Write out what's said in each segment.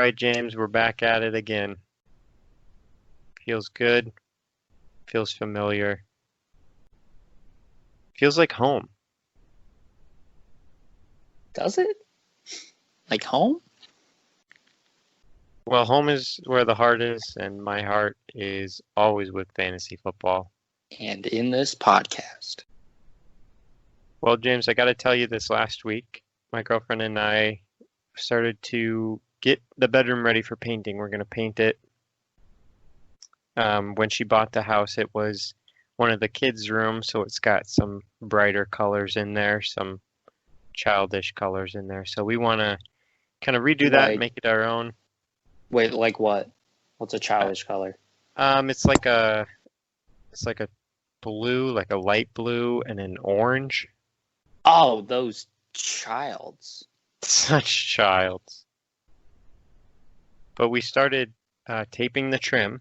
right, James, we're back at it again. Feels good. Feels familiar. Feels like home. Does it? Like home? Well, home is where the heart is, and my heart is always with fantasy football. And in this podcast. Well, James, I got to tell you this last week. My girlfriend and I started to get the bedroom ready for painting. We're going to paint it. When she bought the house, it was one of the kids' rooms, so it's got some brighter colors in there, some childish colors in there. So we want to kind of redo that and make it our own. Wait, like what? What's a childish color? It's like a blue, like a light blue and an orange. Oh, those childs. Such childs. But we started taping the trim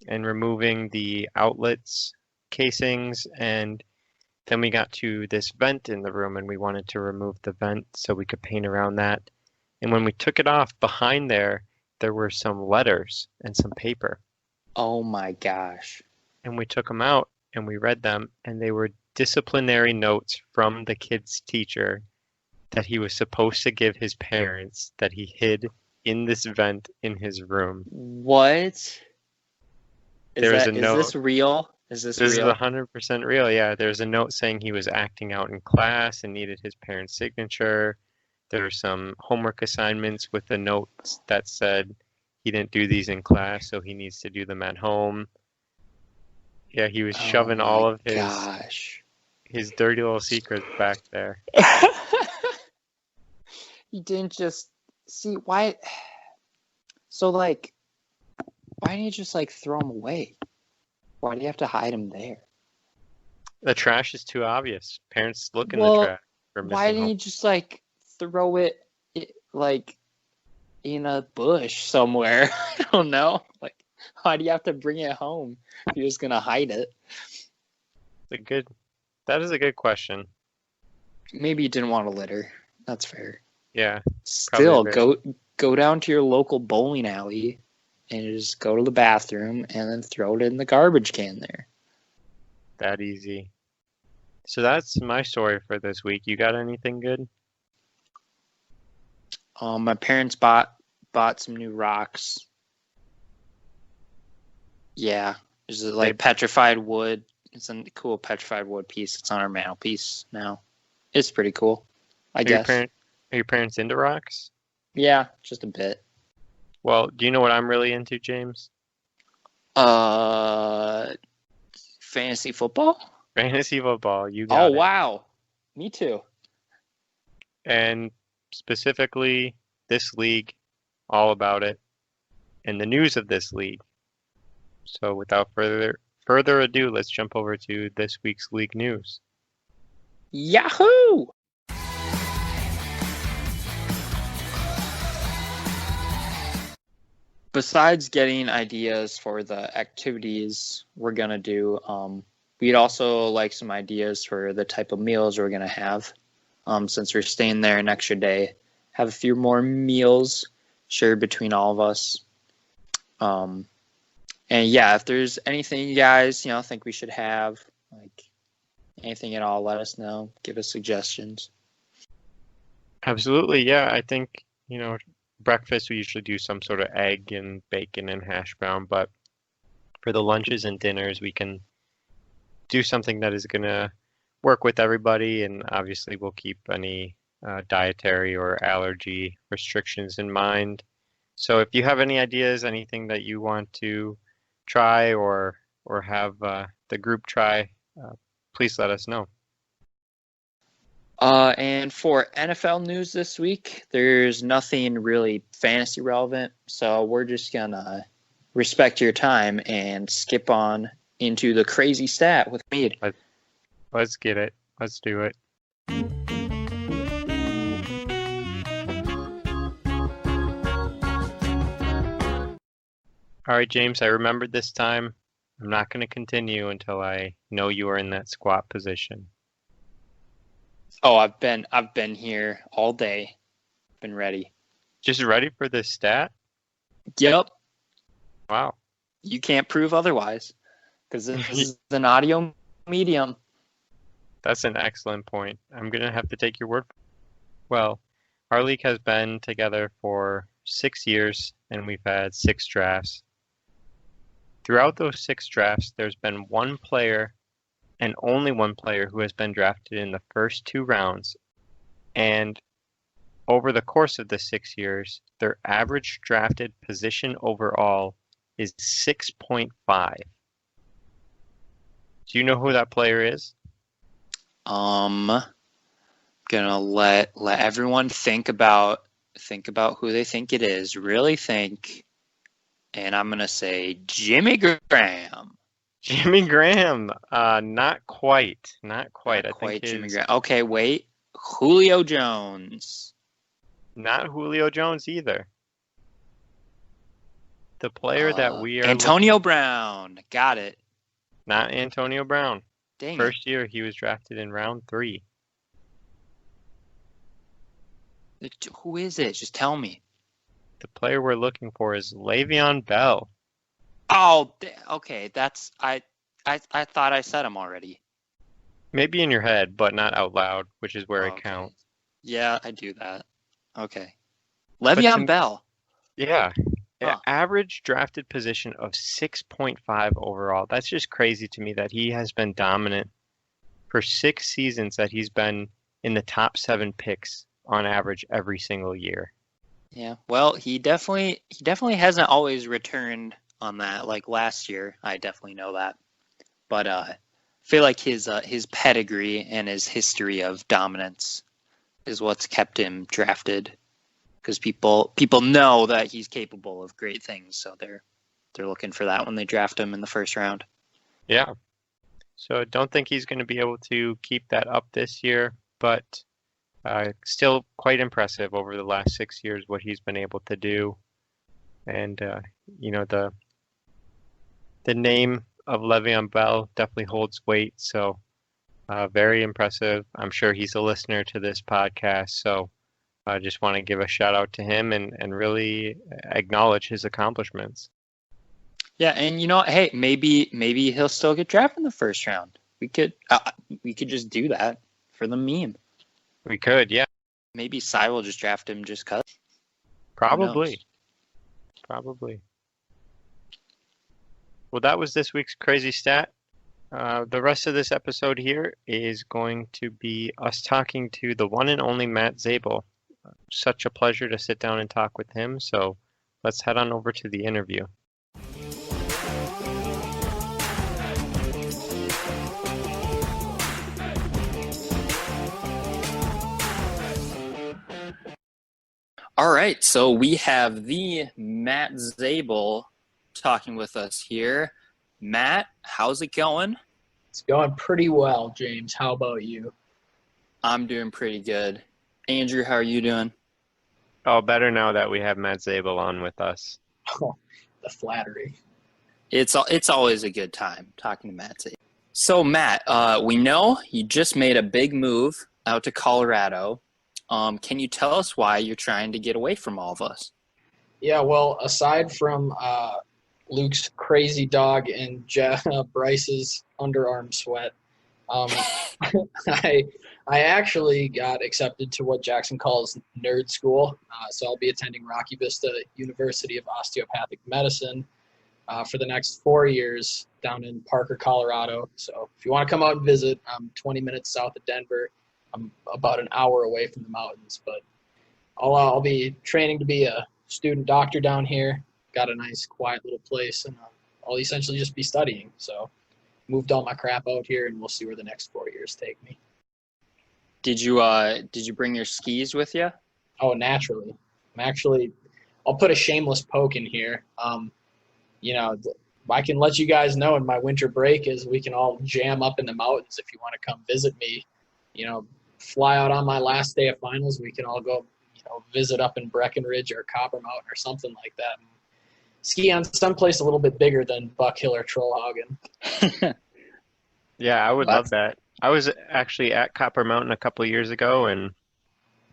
and removing the outlets, casings, and then we got to this vent in the room and we wanted to remove the vent so we could paint around that. And when we took it off, behind there were some letters and some paper. Oh my gosh. And we took them out and we read them, and they were disciplinary notes from the kid's teacher that he was supposed to give his parents that he hid in this vent in his room. What? Is this real? This is 100% real. Yeah, there's a note saying he was acting out in class and needed his parents' signature. There were some homework assignments with the notes that said he didn't do these in class, so he needs to do them at home. Yeah, he was shoving all of his dirty little secrets back there. He didn't just see why. So like, why didn't you just like throw them away? Why do you have to hide them there? The trash is too obvious. Parents look in the trash for missing why didn't you just like throw it like in a bush somewhere? I don't know. Like, why do you have to bring it home if you're just gonna hide it? That is a good question. Maybe you didn't want a litter. That's fair. Yeah. Still, go down to your local bowling alley and just go to the bathroom and then throw it in the garbage can there. That easy. So that's my story for this week. You got anything good? My parents bought some new rocks. Yeah, it's like petrified wood. It's a cool petrified wood piece. It's on our mantelpiece now. It's pretty cool, I guess. Are your parents into rocks? Yeah, just a bit. Well, do you know what I'm really into, James? Fantasy football? Fantasy football, you got it. Oh, wow. Me too. And specifically, this league, all about it, and the news of this league. So without further ado, let's jump over to this week's league news. Yahoo! Besides getting ideas for the activities we're going to do, we'd also like some ideas for the type of meals we're going to have. Since we're staying there an extra day, have a few more meals shared between all of us. And yeah, if there's anything you guys, think we should have, like anything at all, let us know. Give us suggestions. Absolutely, yeah. I think, breakfast, we usually do some sort of egg and bacon and hash brown, but for the lunches and dinners, we can do something that is going to work with everybody, and obviously we'll keep any dietary or allergy restrictions in mind. So if you have any ideas, anything that you want to try or have the group try, please let us know. And for NFL news this week, there's nothing really fantasy relevant, so we're just gonna respect your time and skip on into the crazy stat with Mead. Let's get it. Let's do it. All right, James, I remembered this time. I'm not going to continue until I know you are in that squat position. Oh, I've been here all day. Been ready. Just ready for this stat? Yep. Wow. You can't prove otherwise because this is an audio medium. That's an excellent point. I'm going to have to take your word. Well, our league has been together for 6 years and we've had 6 drafts. Throughout those 6 drafts, there's been one player and only one player who has been drafted in the first 2 rounds. And over the course of the 6 years, their average drafted position overall is 6.5. Do you know who that player is? Gonna let everyone think about who they think it is. Really think, and I'm gonna say Jimmy Graham. Jimmy Graham. Not quite. Not quite. Not I quite think Jimmy his, Graham. Okay, wait. Julio Jones. not Julio Jones either. The player that we are Antonio Brown. Got it. not Antonio Brown. Dang it. First year he was drafted in round 3. Who is it? Just tell me. The player we're looking for is Le'Veon Bell. Oh, okay. That's I thought I said him already. Maybe in your head, but not out loud, which is where it Okay. counts. Yeah, I do that. Okay. But Le'Veon Bell. Yeah. Huh. Average drafted position of 6.5 overall. That's just crazy to me that he has been dominant for 6 seasons, that he's been in the top 7 picks on average every single year. Yeah. Well, he definitely hasn't always returned on that. Like last year, I definitely know that. But I feel like his pedigree and his history of dominance is what's kept him drafted. Because people know that he's capable of great things, so they're looking for that when they draft him in the first round. Yeah. So don't think he's going to be able to keep that up this year, but still quite impressive over the last 6 years what he's been able to do. And the name of Le'Veon Bell definitely holds weight, so very impressive. I'm sure he's a listener to this podcast, so I just want to give a shout out to him and really acknowledge his accomplishments. Yeah, and hey, maybe he'll still get drafted in the first round. We could just do that for the meme. We could, yeah. Maybe Cy will just draft him just cause. Probably. Well, that was this week's crazy stat. The rest of this episode here is going to be us talking to the one and only Matt Zabel. Such a pleasure to sit down and talk with him. So let's head on over to the interview. All right, so we have the Matt Zabel talking with us here. Matt, how's it going? It's going pretty well, James. How about you? I'm doing pretty good. Andrew, how are you doing? Oh, better now that we have Matt Zabel on with us. Oh, the flattery. It's always a good time talking to Matt Zabel. So, Matt, we know you just made a big move out to Colorado. Can you tell us why you're trying to get away from all of us? Yeah, well, aside from Luke's crazy dog and Bryce's underarm sweat, I actually got accepted to what Jackson calls nerd school. So I'll be attending Rocky Vista University of Osteopathic Medicine for the next 4 years down in Parker, Colorado. So if you want to come out and visit, I'm 20 minutes south of Denver. I'm about an hour away from the mountains, but I'll be training to be a student doctor down here. Got a nice quiet little place, and I'll essentially just be studying. So moved all my crap out here, and we'll see where the next 4 years take me. Did you bring your skis with you? Oh, naturally. I'll put a shameless poke in here. I can let you guys know in my winter break is we can all jam up in the mountains if you want to come visit me. Fly out on my last day of finals. We can all go, visit up in Breckenridge or Copper Mountain or something like that. And ski on someplace a little bit bigger than Buck Hill or Trollhagen. Yeah, I would love that. I was actually at Copper Mountain a couple of years ago, and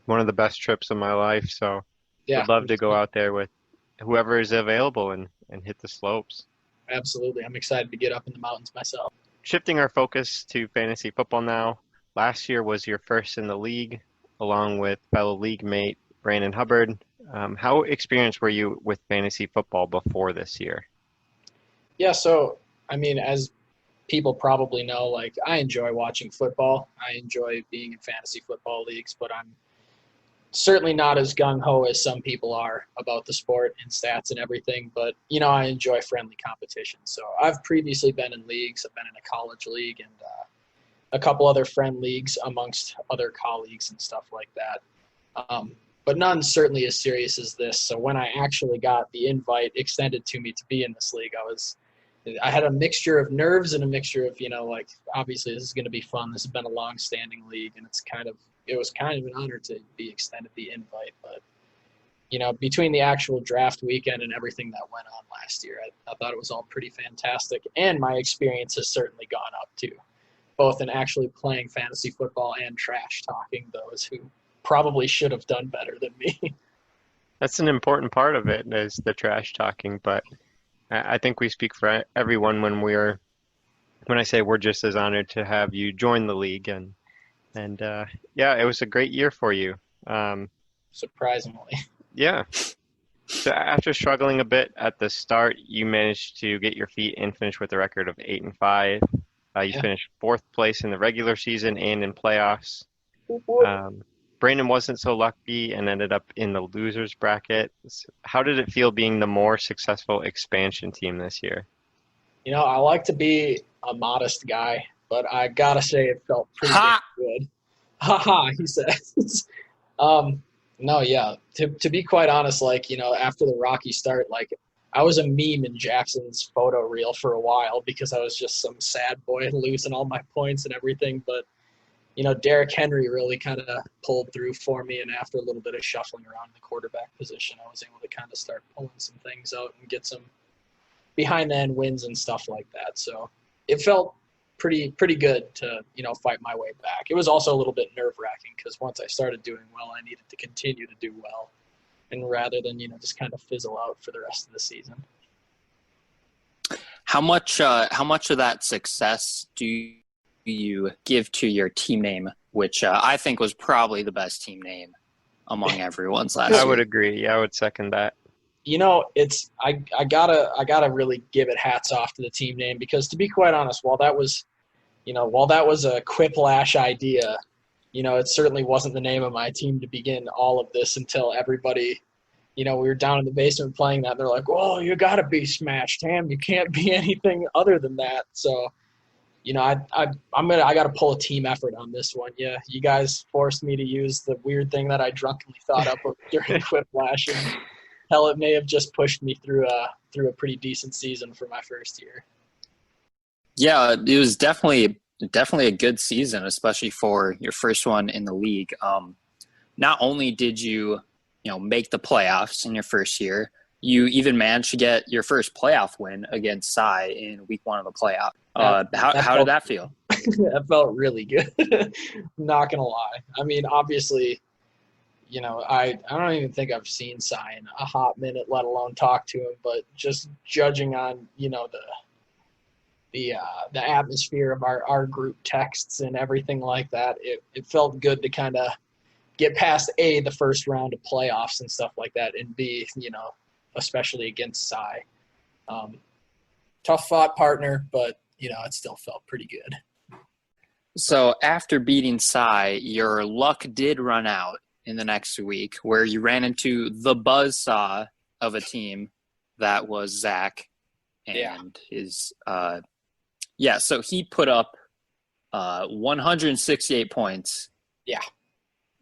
one of the best trips of my life. So Yeah, I'd love to go out there with whoever is available and hit the slopes. Absolutely. I'm excited to get up in the mountains myself. Shifting our focus to fantasy football now. Last year was your first in the league, along with fellow league mate Brandon Hubbard. How experienced were you with fantasy football before this year? Yeah, so, I mean, as people probably know, like, I enjoy watching football. I enjoy being in fantasy football leagues, but I'm certainly not as gung-ho as some people are about the sport and stats and everything. But, I enjoy friendly competition. So I've previously been in leagues. I've been in a college league and a couple other friend leagues amongst other colleagues and stuff like that. But none certainly as serious as this. So when I actually got the invite extended to me to be in this league, I had a mixture of nerves and a mixture of, obviously this is going to be fun. This has been a long-standing league, and it was kind of an honor to be extended the invite. But, between the actual draft weekend and everything that went on last year, I thought it was all pretty fantastic. And my experience has certainly gone up too, both in actually playing fantasy football and trash talking those who probably should have done better than me. That's an important part of it, is the trash talking, but I think we speak for everyone when I say we're just as honored to have you join the league, and yeah, it was a great year for you. Surprisingly. Yeah. So after struggling a bit at the start, you managed to get your feet and finish with a record of 8-5. You finished 4th place in the regular season and in playoffs. Brandon wasn't so lucky and ended up in the losers bracket. How did it feel being the more successful expansion team this year? I like to be a modest guy, but I gotta say it felt pretty good. Ha ha, he says. No, yeah. To be quite honest, after the rocky start, I was a meme in Jackson's photo reel for a while because I was just some sad boy losing all my points and everything, but Derrick Henry really kind of pulled through for me, and after a little bit of shuffling around in the quarterback position, I was able to kind of start pulling some things out and get some behind-the-end wins and stuff like that. So it felt pretty good to, fight my way back. It was also a little bit nerve-wracking because once I started doing well, I needed to continue to do well, and rather than, just kind of fizzle out for the rest of the season. How much of that success do you give to your team name, which I think was probably the best team name among everyone's last year? I would agree. Yeah, I would second that. I gotta really give it hats off to the team name because, to be quite honest, while that was a quiplash idea, it certainly wasn't the name of my team to begin all of this until everybody, we were down in the basement playing that. And they're like, "Well, you gotta be Smash Tam. You can't be anything other than that." So, I got to pull a team effort on this one. Yeah, you guys forced me to use the weird thing that I drunkenly thought up during Quiplash, and hell, it may have just pushed me through a pretty decent season for my first year. Yeah, it was definitely a good season, especially for your first one in the league. Not only did you make the playoffs in your first year, you even managed to get your first playoff win against Cy in week 1 of the playoff. How did that feel? That felt really good. Not gonna lie. I mean, obviously, I don't even think I've seen Cy in a hot minute, let alone talk to him. But just judging on the atmosphere of our group texts and everything like that, it felt good to kind of get past the first round of playoffs and stuff like that, and B, especially against Cy. Tough fought partner, but it still felt pretty good. So after beating Cy, your luck did run out in the next week, where you ran into the buzzsaw of a team that was Zach and his so he put up 168 points. Yeah.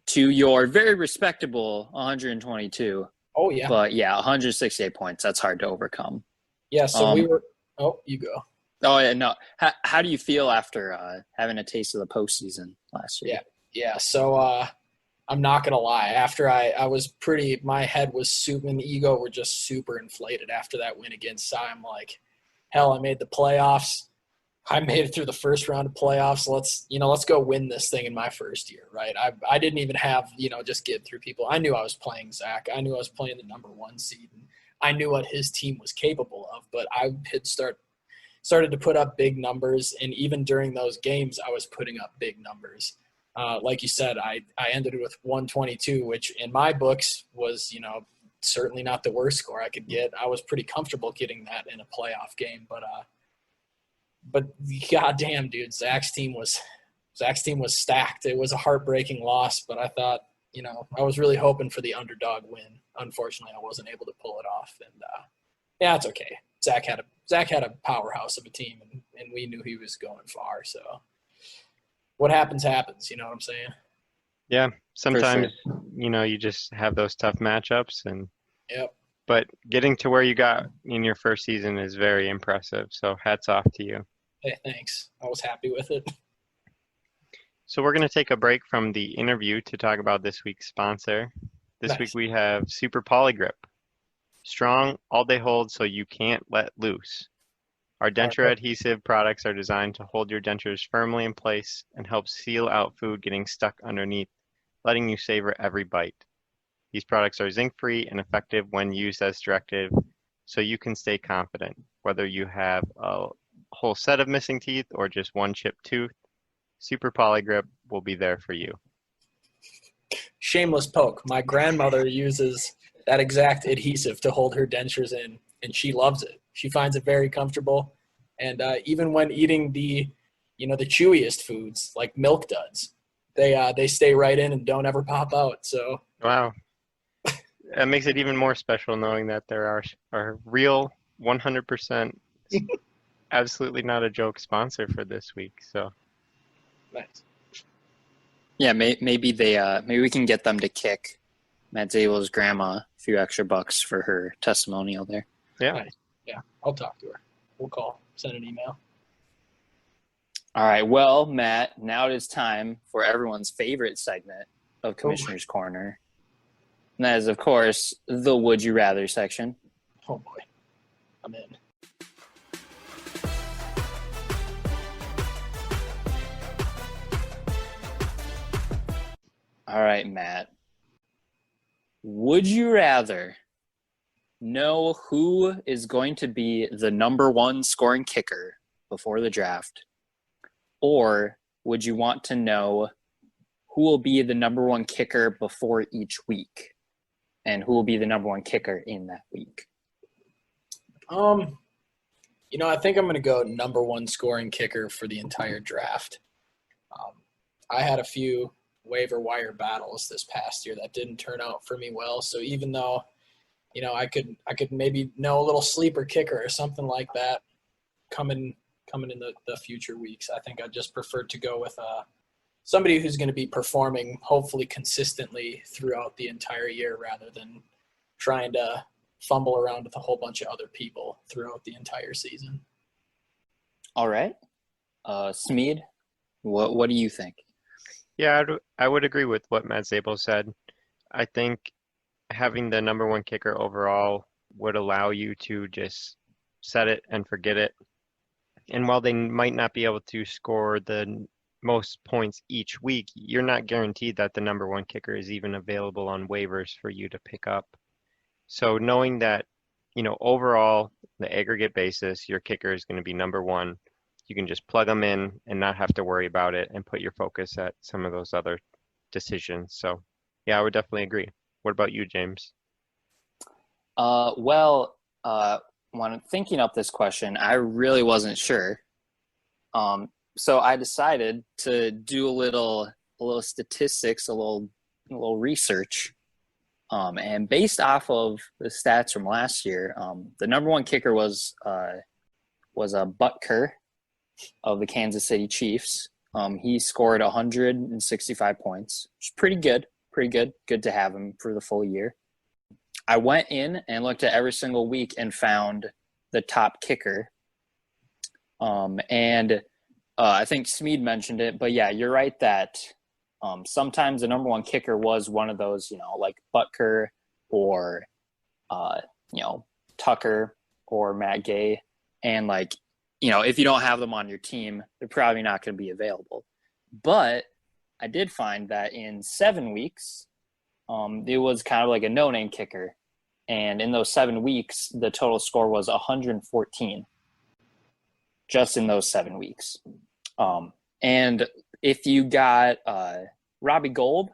To your very respectable 122. Oh yeah. But 168 points. That's hard to overcome. Yeah. So we were. Oh, you go. Oh yeah. No. How do you feel after having a taste of the postseason last year? Yeah. So I'm not gonna lie. After I was my head was super, and the ego were just super inflated after that win against Cy. I'm like, hell, I made the playoffs. I made it through the first round of playoffs. Let's go win this thing in my first year, right? I didn't even have, just get through people. I knew I was playing Zach. I knew I was playing the number 1 seed. And I knew what his team was capable of, but I had started to put up big numbers, and even during those games, I was putting up big numbers. Like you said, I ended with 122, which in my books was, certainly not the worst score I could get. I was pretty comfortable getting that in a playoff game, but goddamn, dude, Zach's team was stacked. It was a heartbreaking loss, but I thought, I was really hoping for the underdog win. Unfortunately, I wasn't able to pull it off, and yeah, it's okay. Zach had a powerhouse of a team, and we knew he was going far. So what happens, happens. You know what I'm saying? Yeah, sometimes sure. You just have those tough matchups, and Yep. But getting to where you got in your first season is very impressive. So hats off to you. Hey, thanks. I was happy with it. So we're going to take a break from the interview to talk about this week's sponsor. This week we have Super Polygrip. Strong, all-day hold so you can't let loose. Our denture adhesive products are designed to hold your dentures firmly in place and help seal out food getting stuck underneath, letting you savor every bite. These products are zinc-free and effective when used as directed, so you can stay confident. Whether you have a whole set of missing teeth or just one chipped tooth, Super Polygrip will be there for you. Shameless poke. My grandmother uses that exact adhesive to hold her dentures in, and she loves it. She finds it very comfortable, and even when eating the chewiest foods like Milk Duds, they stay right in and don't ever pop out. So wow, that makes it even more special knowing that there are real 100%, absolutely not a joke sponsor for this week. So. Nice. Yeah, maybe we can get them to kick Matt Zabel's grandma a few extra bucks for her testimonial there. Yeah. Nice. Yeah, I'll talk to her. We'll call, send an email. All right. Well, Matt, now it is time for everyone's favorite segment of Commissioner's Corner. And that is, of course, the Would You Rather section. Oh, boy. I'm in. All right, Matt. Would you rather know who is going to be the number one scoring kicker before the draft? Or would you want to know who will be the number one kicker before each week? And who will be the number one kicker in that week? I think I'm going to go number one scoring kicker for the entire draft. I had a few waiver wire battles this past year that didn't turn out for me well. So even though, I could maybe know a little sleeper kicker or something like that coming in the future weeks, I think I just prefer to go with somebody who's going to be performing hopefully consistently throughout the entire year rather than trying to fumble around with a whole bunch of other people throughout the entire season. All right. Smeed, what do you think? Yeah, I would agree with what Matt Zabel said. I think having the number one kicker overall would allow you to just set it and forget it. And while they might not be able to score the most points each week, you're not guaranteed that the number one kicker is even available on waivers for you to pick up. So knowing that, overall, the aggregate basis, your kicker is going to be number one, you can just plug them in and not have to worry about it and put your focus at some of those other decisions. So, yeah, I would definitely agree. What about you, James? When thinking up this question, I really wasn't sure. So I decided to do a little statistics, a little research. And based off of the stats from last year, the number one kicker was Butker of the Kansas City Chiefs. He scored 165 points, which is pretty good. Good to have him for the full year. I went in and looked at every single week and found the top kicker. I think Smeed mentioned it, but yeah, you're right that sometimes the number one kicker was one of those, like Butker or, Tucker or Matt Gay. And if you don't have them on your team, they're probably not going to be available. But I did find that in 7 weeks, it was kind of like a no-name kicker. And in those 7 weeks, the total score was 114 just in those 7 weeks. And if you got Robbie Gould,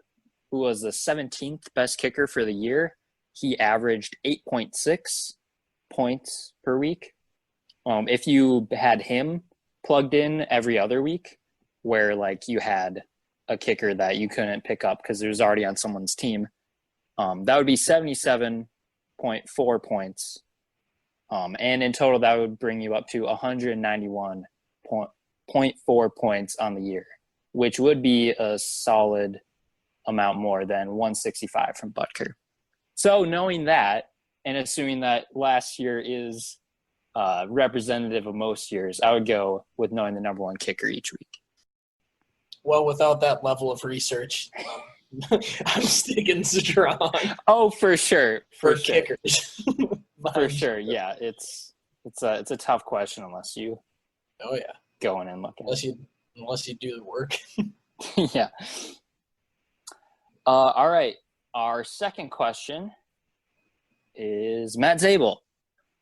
who was the 17th best kicker for the year, he averaged 8.6 points per week. If you had him plugged in every other week, where like you had a kicker that you couldn't pick up because it was already on someone's team, that would be 77.4 points. And in total, that would bring you up to 191.4 points on the year, which would be a solid amount more than 165 from Butker. So knowing that, and assuming that last year is representative of most years, I would go with knowing the number one kicker each week. Well, without that level of research, I'm sticking strong. Oh, for sure. For kickers. For sure, yeah. It's a tough question unless you go in and look at it. Unless you do the work. Yeah. All right. Our second question is Matt Zabel.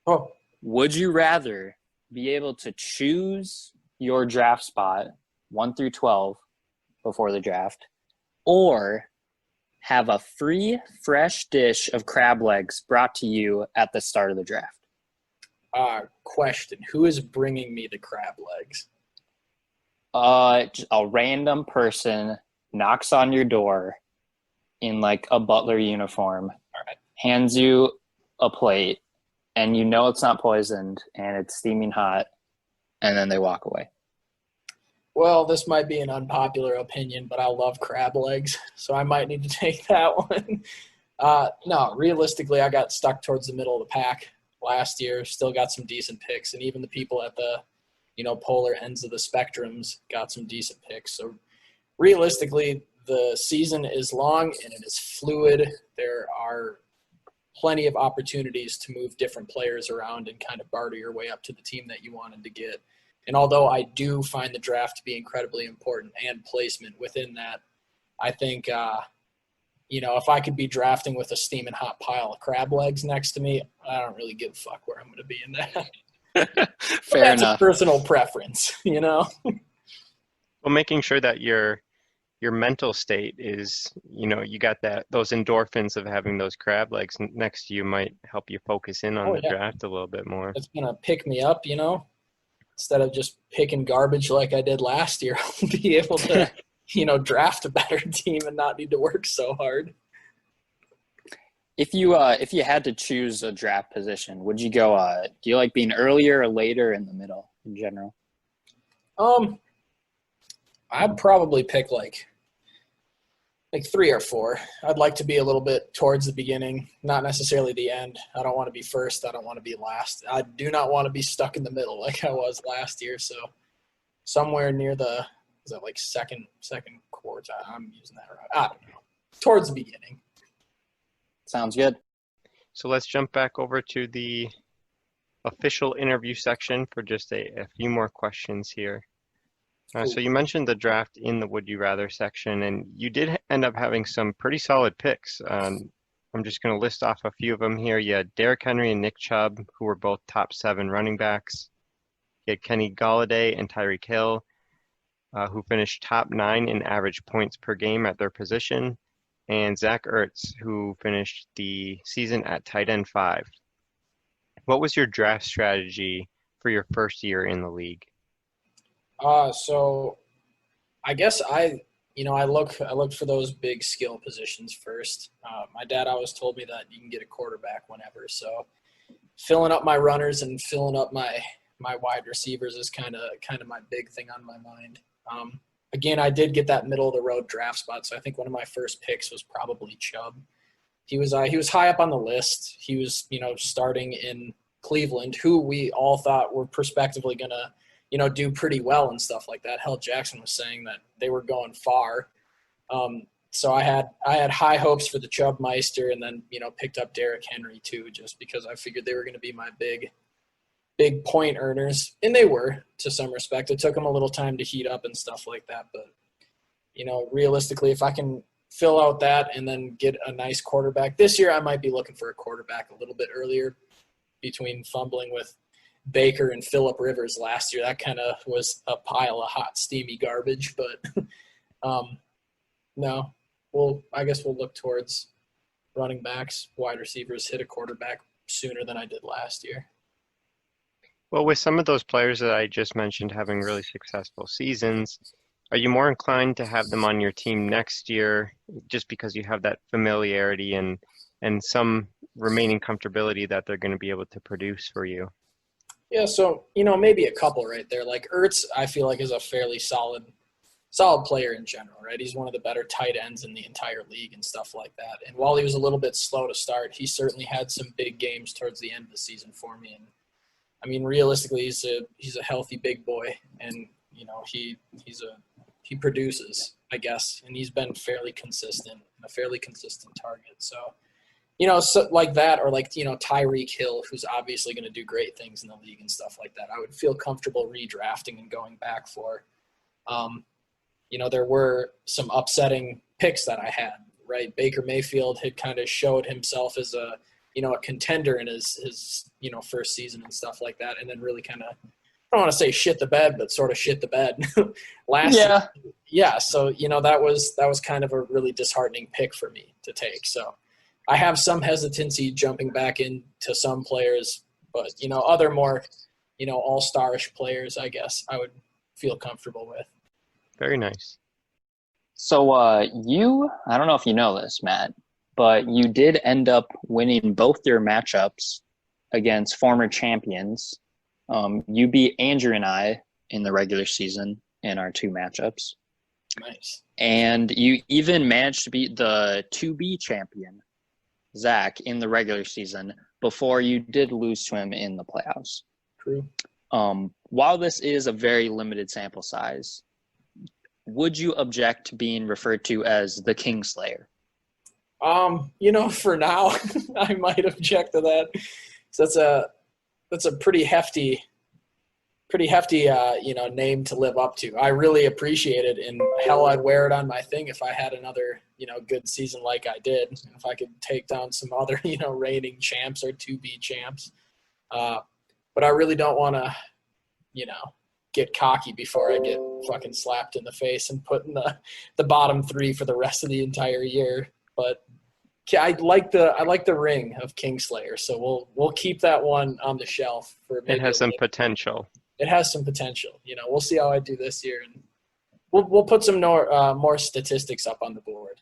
Oh. Would you rather be able to choose your draft spot 1 through 12 before the draft, or have a free fresh dish of crab legs brought to you at the start of the draft? Question. Who is bringing me the crab legs? A random person knocks on your door in like a butler uniform, hands you a plate, and you know it's not poisoned and it's steaming hot, and then they walk away. Well, this might be an unpopular opinion, but I love crab legs, so I might need to take that one. No, realistically, I got stuck towards the middle of the pack last year, still got some decent picks, and even the people at the, polar ends of the spectrums got some decent picks. So realistically, the season is long and it is fluid. There are plenty of opportunities to move different players around and kind of barter your way up to the team that you wanted to get. And although I do find the draft to be incredibly important and placement within that, I think, if I could be drafting with a steaming hot pile of crab legs next to me, I don't really give a fuck where I'm going to be in that. Fair that's enough. A personal preference, Well, making sure that your mental state is, you got those endorphins of having those crab legs next to you might help you focus in on the draft a little bit more. It's going to pick me up, instead of just picking garbage like I did last year. I'll be able to, draft a better team and not need to work so hard. If you had to choose a draft position, would you go, do you like being earlier or later in the middle in general? I'd probably pick like 3 or 4. I'd like to be a little bit towards the beginning, not necessarily the end. I don't want to be first. I don't want to be last. I do not want to be stuck in the middle like I was last year. So somewhere near second quarter? I'm using that right. I don't know. Towards the beginning. Sounds good. So let's jump back over to the official interview section for just a few more questions here. So you mentioned the draft in the Would You Rather section, and you did end up having some pretty solid picks. I'm just going to list off a few of them here. You had Derrick Henry and Nick Chubb, who were both top 7 running backs. You had Kenny Golladay and Tyreek Hill, who finished top 9 in average points per game at their position, and Zach Ertz, who finished the season at tight end 5. What was your draft strategy for your first year in the league? So I guess I looked for those big skill positions first. My dad always told me that you can get a quarterback whenever. So filling up my runners and filling up my wide receivers is kind of my big thing on my mind. Again, I did get that middle of the road draft spot. So I think one of my first picks was probably Chubb. He was high up on the list. He was, starting in Cleveland, who we all thought were prospectively going to, do pretty well and stuff like that. Hell, Jackson was saying that they were going far. So I had high hopes for the Chubb Meister, and then, picked up Derrick Henry too, just because I figured they were going to be my big point earners. And they were, to some respect. It took them a little time to heat up and stuff like that. But, realistically, if I can fill out that and then get a nice quarterback. This year I might be looking for a quarterback a little bit earlier between fumbling with Baker and Phillip Rivers last year. That kind of was a pile of hot, steamy garbage. But no, I guess we'll look towards running backs, wide receivers, hit a quarterback sooner than I did last year. Well, with some of those players that I just mentioned having really successful seasons, are you more inclined to have them on your team next year just because you have that familiarity and some remaining comfortability that they're going to be able to produce for you? Yeah, so, maybe a couple right there. Like Ertz, I feel like is a fairly solid player in general, right? He's one of the better tight ends in the entire league and stuff like that. And while he was a little bit slow to start, he certainly had some big games towards the end of the season for me. And I mean, realistically, he's a healthy big boy, and he produces, I guess, and he's been fairly consistent and a fairly consistent target. So, so like that, or like Tyreek Hill, who's obviously going to do great things in the league and stuff like that. I would feel comfortable redrafting and going back for. There were some upsetting picks that I had, right? Baker Mayfield had kind of showed himself as a contender in his first season and stuff like that, and then really kind of, I don't want to say shit the bed, but sort of shit the bed last year. Yeah. So, that was kind of a really disheartening pick for me to take. So I have some hesitancy jumping back into some players, but, other more, all-star-ish players, I guess I would feel comfortable with. Very nice. So I don't know if you know this, Matt, but you did end up winning both your matchups against former champions. You beat Andrew and I in the regular season in our 2 matchups. Nice. And you even managed to beat the 2B champion, Zach, in the regular season before you did lose to him in the playoffs. True. While this is a very limited sample size, would you object to being referred to as the Kingslayer? For now, I might object to that. So that's a pretty hefty, name to live up to. I really appreciate it, and hell, I'd wear it on my thing if I had another, good season like I did. If I could take down some other, reigning champs or 2B champs. But I really don't want to, get cocky before I get fucking slapped in the face and put in the bottom 3 for the rest of the entire year. But I like the ring of Kingslayer, so we'll keep that one on the shelf for. Maybe it has some potential. It has some potential. We'll see how I do this year, and we'll put some more statistics up on the board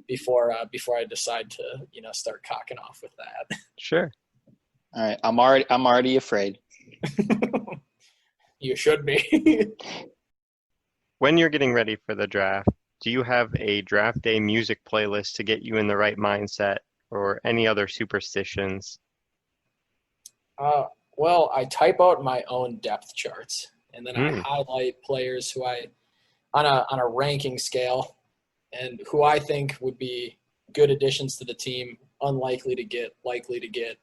before I decide to start cocking off with that. Sure. All right, I'm already afraid. You should be. When you're getting ready for the draft, do you have a draft day music playlist to get you in the right mindset, or any other superstitions? Well, I type out my own depth charts, and then I highlight players who on a ranking scale, and who I think would be good additions to the team, unlikely to get, likely to get.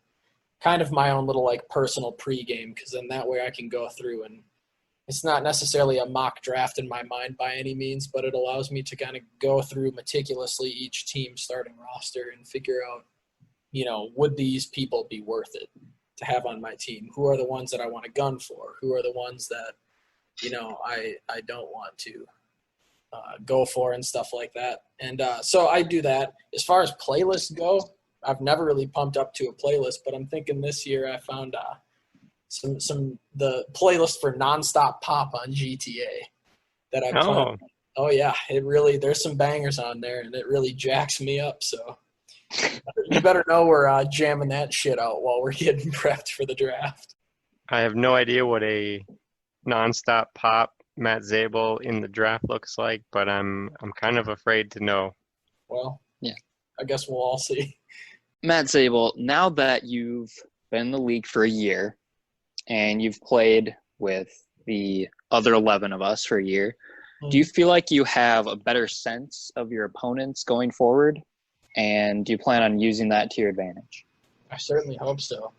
Kind of my own little personal pregame, because then that way I can go through, and it's not necessarily a mock draft in my mind by any means, but it allows me to kind of go through meticulously each team starting roster and figure out, would these people be worth it to have on my team? Who are the ones that I want to gun for? Who are the ones that, I don't want to go for and stuff like that. And so I do that. As far as playlists go, I've never really pumped up to a playlist, but I'm thinking this year I found the playlist for Nonstop Pop on GTA that I found. Oh yeah, there's some bangers on there, and it really jacks me up. So you better know we're jamming that shit out while we're getting prepped for the draft. I have no idea what a Nonstop Pop Matt Zabel in the draft looks like, but I'm kind of afraid to know. Well, yeah, I guess we'll all see. Matt Sable, now that you've been in the league for a year and you've played with the other 11 of us for a year, do you feel like you have a better sense of your opponents going forward? And do you plan on using that to your advantage? I certainly hope so.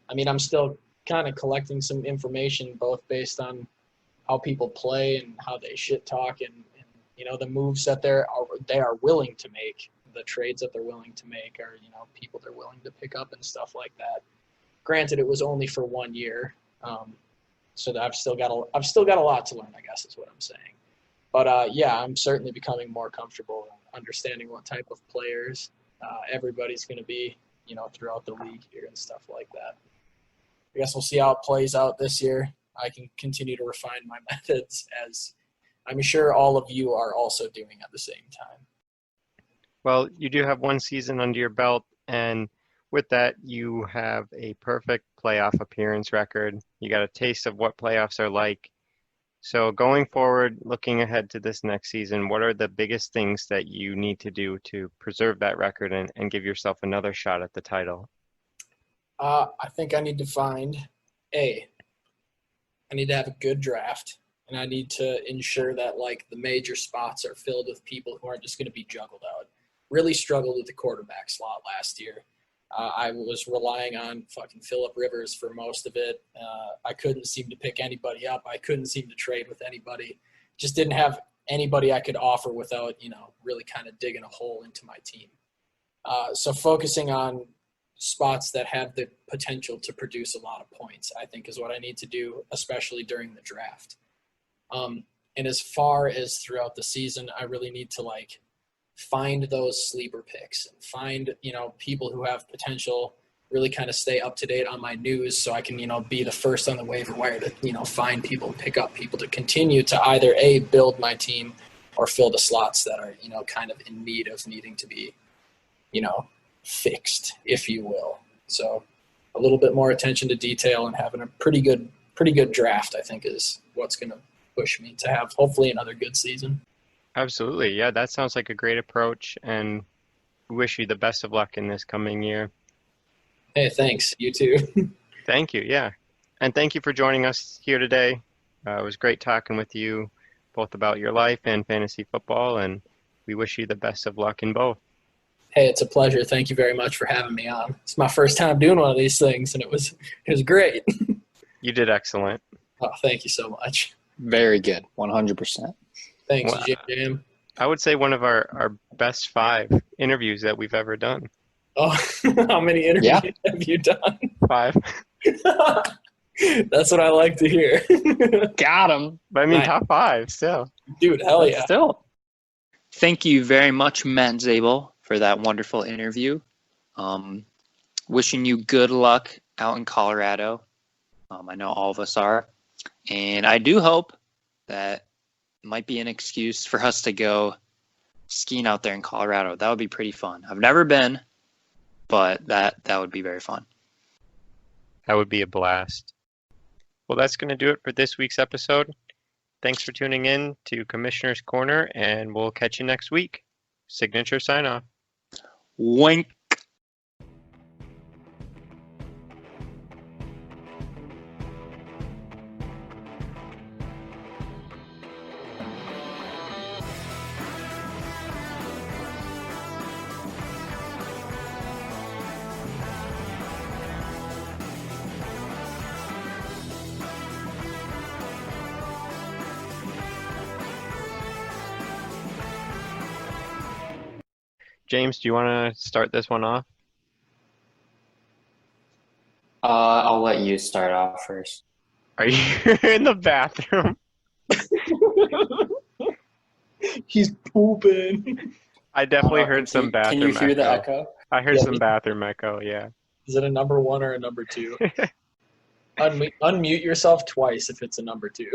I mean, I'm still kind of collecting some information, both based on how people play and how they shit talk and the moves that they are willing to make, the trades that they're willing to make, or people they're willing to pick up and stuff like that. Granted, it was only for 1 year, so that I've still got a lot to learn, I guess is what I'm saying. But yeah, I'm certainly becoming more comfortable understanding what type of players everybody's going to be, throughout the league here and stuff like that. I guess we'll see how it plays out this year. I can continue to refine my methods, as I'm sure all of you are also doing at the same time. Well, you do have one season under your belt, and with that, you have a perfect playoff appearance record. You got a taste of what playoffs are like. So going forward, looking ahead to this next season, what are the biggest things that you need to do to preserve that record and give yourself another shot at the title? I think I need to I need to have a good draft, and I need to ensure that the major spots are filled with people who aren't just going to be juggled out. Really struggled with the quarterback slot last year. I was relying on fucking Phillip Rivers for most of it. I couldn't seem to pick anybody up. I couldn't seem to trade with anybody. Just didn't have anybody I could offer without, really kind of digging a hole into my team. So focusing on spots that have the potential to produce a lot of points, I think, is what I need to do, especially during the draft. And as far as throughout the season, I really need to find those sleeper picks and find, people who have potential, really kind of stay up to date on my news so I can, be the first on the waiver wire to, find people, pick up people to continue to either build my team or fill the slots that are, kind of in need of needing to be, fixed, if you will. So a little bit more attention to detail and having a pretty good draft, I think, is what's going to push me to have hopefully another good season. Absolutely. Yeah, that sounds like a great approach, and we wish you the best of luck in this coming year. Hey, thanks. You too. Thank you. Yeah. And thank you for joining us here today. It was great talking with you both about your life and fantasy football, and we wish you the best of luck in both. Hey, it's a pleasure. Thank you very much for having me on. It's my first time doing one of these things, and it was great. You did excellent. Oh, thank you so much. Very good. 100%. Thanks, Well, Jam. I would say one of our best 5 interviews that we've ever done. Oh, how many interviews have you done? 5. That's what I like to hear. Got him. But I mean, Nice. top 5 still. Dude, hell yeah. Still. Thank you very much, Matt Zabel, for that wonderful interview. Wishing you good luck out in Colorado. I know all of us are. And I do hope that might be an excuse for us to go skiing out there in Colorado. That would be pretty fun. I've never been, but that would be very fun. That would be a blast. Well, that's going to do it for this week's episode. Thanks for tuning in to Commissioner's Corner, and we'll catch you next week. Signature sign off. Wink. James, do you want to start this one off? I'll let you start off first. Are you in the bathroom? He's pooping. I definitely heard some bathroom Can you hear echo. the echo? I heard Yeah. some bathroom echo, yeah. Is it a number 1 or a number 2? Unmute yourself twice if it's a number 2.